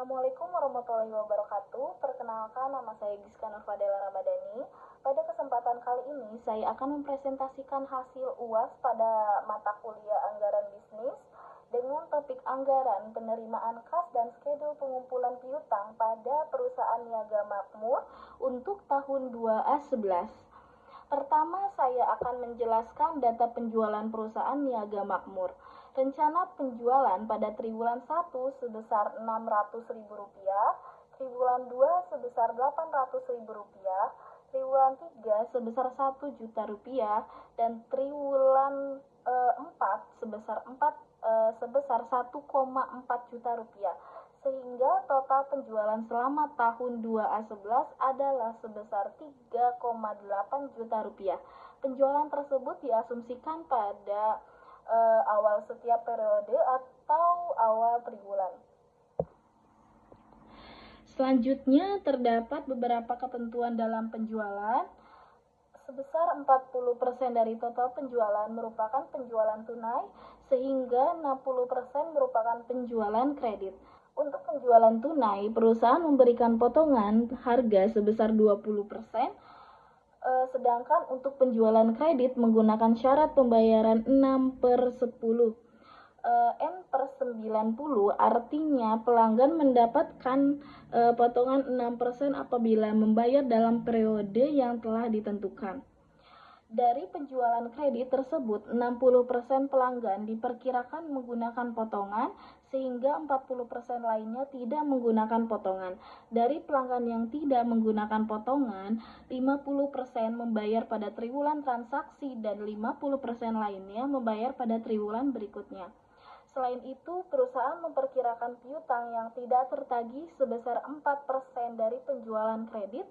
Assalamualaikum warahmatullahi wabarakatuh. Perkenalkan, nama saya Giska Nurfadela Ramadhani. Pada kesempatan kali ini, saya akan mempresentasikan hasil UAS pada mata kuliah Anggaran Bisnis dengan topik anggaran, penerimaan kas, dan skedul pengumpulan piutang pada perusahaan Niaga Makmur untuk tahun 2A11. Pertama, saya akan menjelaskan data penjualan perusahaan Niaga Makmur. Rencana penjualan pada triwulan 1 sebesar Rp600.000, triwulan 2 sebesar Rp800.000, triwulan 3 sebesar Rp1.000.000, dan triwulan 4 sebesar Rp1,4 juta, sehingga total penjualan selama tahun 2A11 adalah sebesar Rp3,8 juta. Penjualan tersebut diasumsikan pada awal setiap periode atau awal triwulan. Selanjutnya terdapat beberapa ketentuan dalam penjualan. Sebesar 40% dari total penjualan merupakan penjualan tunai, sehingga 60% merupakan penjualan kredit. Untuk penjualan tunai, perusahaan memberikan potongan harga sebesar 20%, sedangkan untuk penjualan kredit menggunakan syarat pembayaran 6/10. N/90 artinya pelanggan mendapatkan potongan 6% apabila membayar dalam periode yang telah ditentukan. Dari penjualan kredit tersebut, 60% pelanggan diperkirakan menggunakan potongan, sehingga 40% lainnya tidak menggunakan potongan. Dari pelanggan yang tidak menggunakan potongan, 50% membayar pada triwulan transaksi dan 50% lainnya membayar pada triwulan berikutnya. Selain itu, perusahaan memperkirakan piutang yang tidak tertagih sebesar 4% dari penjualan kredit.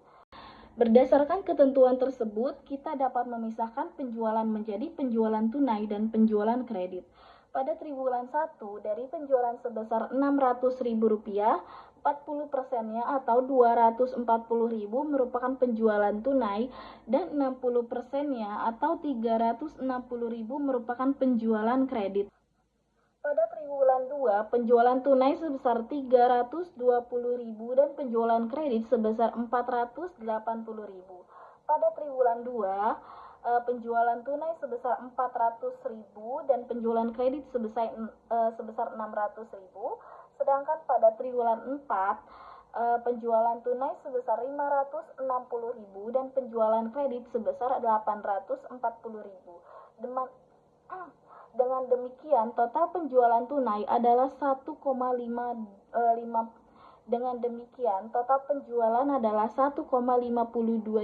Berdasarkan ketentuan tersebut, kita dapat memisahkan penjualan menjadi penjualan tunai dan penjualan kredit. Pada triwulan 1, dari penjualan sebesar Rp600.000, 40%-nya atau Rp240.000 merupakan penjualan tunai dan 60%-nya atau Rp360.000 merupakan penjualan kredit. Pada triwulan 2, penjualan tunai sebesar Rp320.000 dan penjualan kredit sebesar Rp480.000. Pada triwulan 2, penjualan tunai sebesar Rp400.000 dan penjualan kredit sebesar Rp600.000. Sedangkan pada triwulan 4, penjualan tunai sebesar Rp560.000 dan penjualan kredit sebesar Rp840.000. Dengan demikian, total penjualan tunai adalah 1,52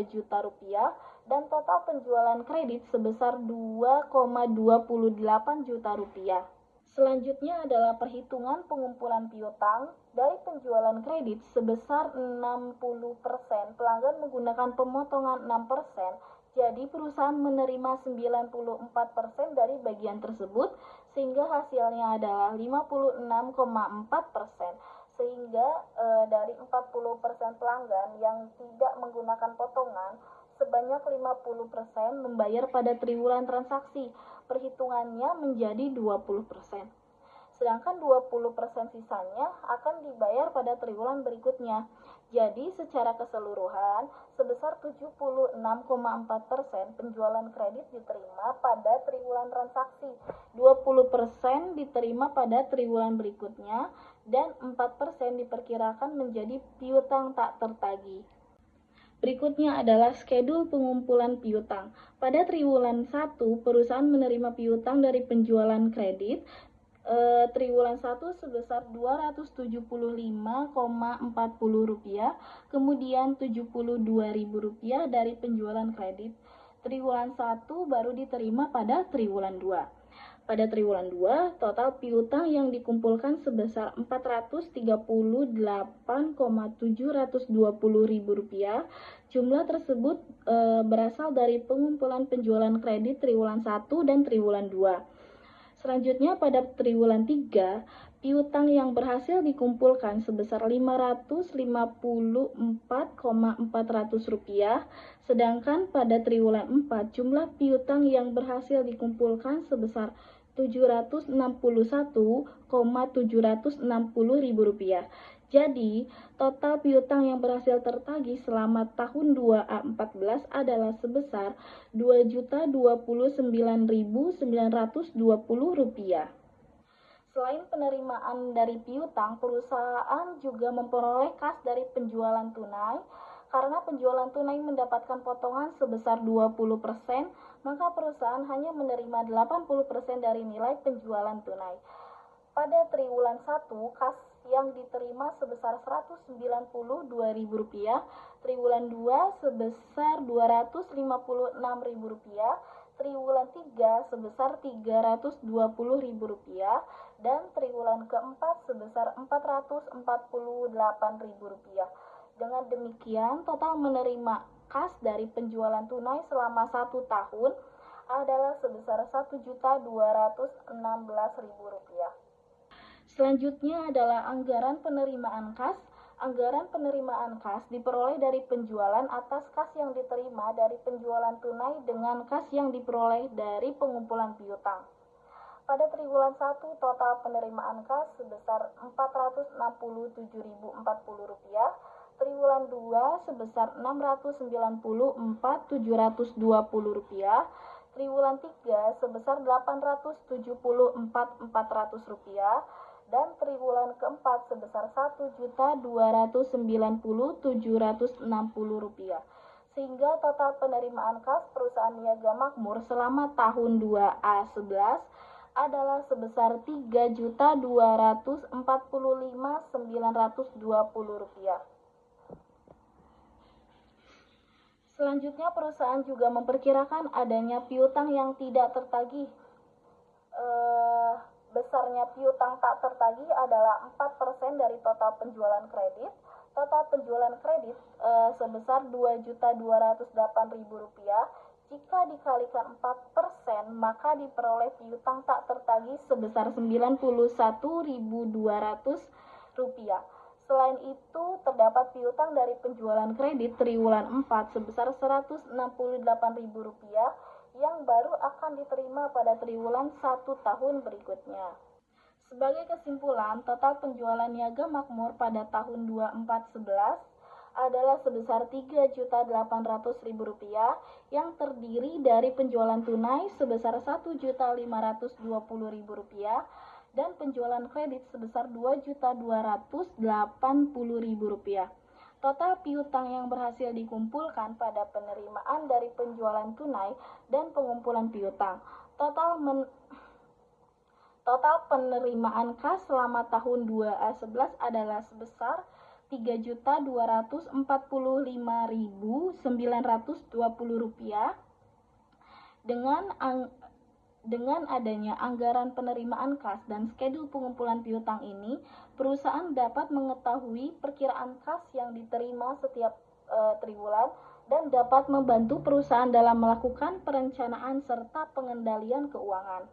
juta rupiah dan total penjualan kredit sebesar 2,28 juta rupiah. Selanjutnya adalah perhitungan pengumpulan piutang. Dari penjualan kredit sebesar 60%, pelanggan menggunakan pemotongan 6%. Jadi perusahaan menerima 94% dari bagian tersebut, sehingga hasilnya adalah 56,4%. Sehingga dari 40% pelanggan yang tidak menggunakan potongan, sebanyak 50% membayar pada triwulan transaksi. Perhitungannya menjadi 20%. Sedangkan 20% sisanya akan dibayar pada triwulan berikutnya. Jadi secara keseluruhan sebesar 76,4% penjualan kredit diterima pada triwulan transaksi, 20% diterima pada triwulan berikutnya, dan 4% diperkirakan menjadi piutang tak tertagih. Berikutnya adalah skedul pengumpulan piutang. Pada triwulan 1, perusahaan menerima piutang dari penjualan kredit triwulan 1 sebesar Rp275,40, kemudian Rp72.000 dari penjualan kredit. Triwulan 1 baru diterima pada triwulan 2. Pada triwulan 2, total piutang yang dikumpulkan sebesar Rp438,720. Jumlah tersebut berasal dari pengumpulan penjualan kredit triwulan 1 dan triwulan 2. Selanjutnya pada triwulan 3, piutang yang berhasil dikumpulkan sebesar Rp554,400, sedangkan pada triwulan 4 jumlah piutang yang berhasil dikumpulkan sebesar Rp761,760.000. Jadi, total piutang yang berhasil tertagih selama tahun 2014 adalah sebesar Rp2.029.920. Selain penerimaan dari piutang, perusahaan juga memperoleh kas dari penjualan tunai. Karena penjualan tunai mendapatkan potongan sebesar 20%, maka perusahaan hanya menerima 80% dari nilai penjualan tunai. Pada triwulan 1, kas yang diterima sebesar Rp192.000, triwulan 2 sebesar Rp256.000, triwulan 3 sebesar Rp320.000, dan triwulan keempat sebesar Rp448.000. Dengan demikian, total menerima kas dari penjualan tunai selama 1 tahun adalah sebesar Rp1.216.000. Selanjutnya adalah anggaran penerimaan kas. Anggaran penerimaan kas diperoleh dari penjualan atas kas yang diterima dari penjualan tunai dengan kas yang diperoleh dari pengumpulan piutang. Pada triwulan 1, total penerimaan kas sebesar Rp467.040, triwulan 2 sebesar Rp694.720, triwulan 3 sebesar Rp874.400, dan triwulan keempat sebesar Rp1.299.760. Sehingga total penerimaan kas perusahaan Niaga Makmur selama tahun 2A11 adalah sebesar Rp3.245.920. Selanjutnya, perusahaan juga memperkirakan adanya piutang yang tidak tertagih. Besarnya piutang tak tertagih adalah 4% dari total penjualan kredit. Total penjualan kredit sebesar Rp2.208.000. Jika dikalikan 4%, maka diperoleh piutang tak tertagih sebesar Rp91.200. Selain itu, terdapat piutang dari penjualan kredit triwulan 4 sebesar Rp168.000 yang baru akan diterima pada triwulan 1 tahun berikutnya. Sebagai kesimpulan, total penjualan Niaga Makmur pada tahun 2411 adalah sebesar Rp3.800.000 yang terdiri dari penjualan tunai sebesar Rp1.520.000 dan penjualan kredit sebesar Rp2.280.000. Total piutang yang berhasil dikumpulkan pada penerimaan dari penjualan tunai dan pengumpulan piutang. Total penerimaan kas selama tahun 2011 adalah sebesar Rp3.245.920. Dengan adanya anggaran penerimaan kas dan skedul pengumpulan piutang ini, perusahaan dapat mengetahui perkiraan kas yang diterima setiap triwulan dan dapat membantu perusahaan dalam melakukan perencanaan serta pengendalian keuangan.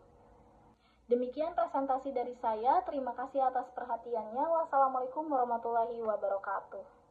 Demikian presentasi dari saya. Terima kasih atas perhatiannya. Wassalamualaikum warahmatullahi wabarakatuh.